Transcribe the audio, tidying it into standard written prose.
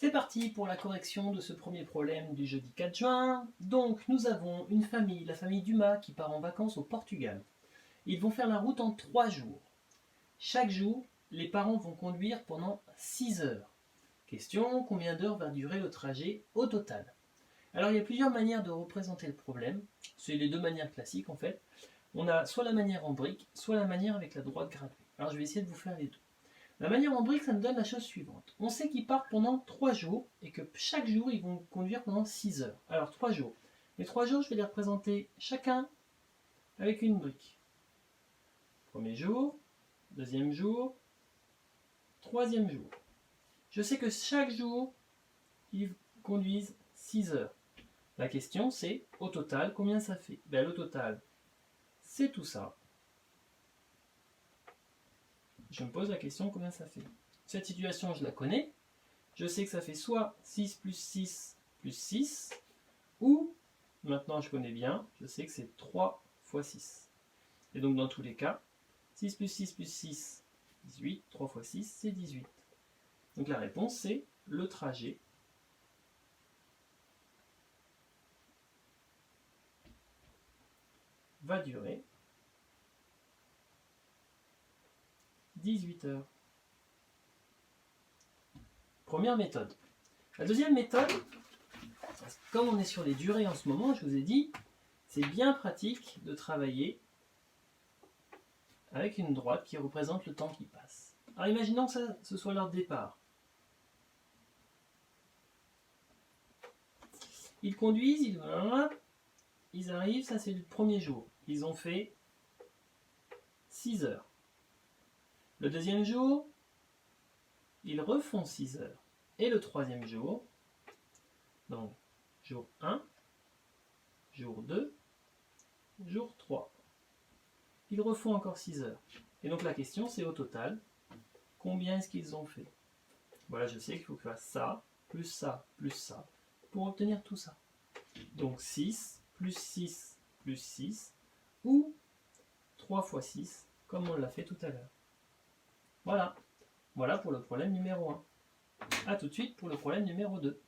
C'est parti pour la correction de ce premier problème du jeudi 4 juin. Donc nous avons une famille, la famille Dumas, qui part en vacances au Portugal. Ils vont faire la route en 3 jours. Chaque jour, les parents vont conduire pendant 6 heures. Question, combien d'heures va durer le trajet au total? Alors il y a plusieurs manières de représenter le problème. C'est les deux manières classiques en fait. On a soit la manière en brique, soit la manière avec la droite graduée. Alors je vais essayer de vous faire les deux. La manière en brique, ça nous donne la chose suivante. On sait qu'ils partent pendant 3 jours et que chaque jour, ils vont conduire pendant 6 heures. Alors 3 jours. Les 3 jours, je vais les représenter chacun avec une brique. Premier jour, deuxième jour, troisième jour. Je sais que chaque jour, ils conduisent 6 heures. La question, c'est au total, combien ça fait? Ben, le total, c'est tout ça. Je me pose la question, combien ça fait? Cette situation, je la connais. Je sais que ça fait soit 6 plus 6 plus 6, ou, maintenant je connais bien, je sais que c'est 3 fois 6. Et donc dans tous les cas, 6 plus 6 plus 6, 18, 3 fois 6, c'est 18. Donc la réponse, c'est le trajet va durer 18 heures. Première méthode. La deuxième méthode, comme on est sur les durées en ce moment, je vous ai dit, c'est bien pratique de travailler avec une droite qui représente le temps qui passe. Alors imaginons que ce soit leur départ. Ils conduisent, ils arrivent, ça c'est le premier jour. Ils ont fait 6 heures. Le deuxième jour, ils refont 6 heures. Et le troisième jour, donc jour 1, jour 2, jour 3. Ils refont encore 6 heures. Et donc la question c'est au total, combien est-ce qu'ils ont fait? Voilà, je sais qu'il faut que je fasse ça, plus ça, plus ça, pour obtenir tout ça. Donc 6, plus 6, plus 6, ou 3 fois 6, comme on l'a fait tout à l'heure. Voilà. Voilà pour le problème numéro 1. A tout de suite pour le problème numéro 2.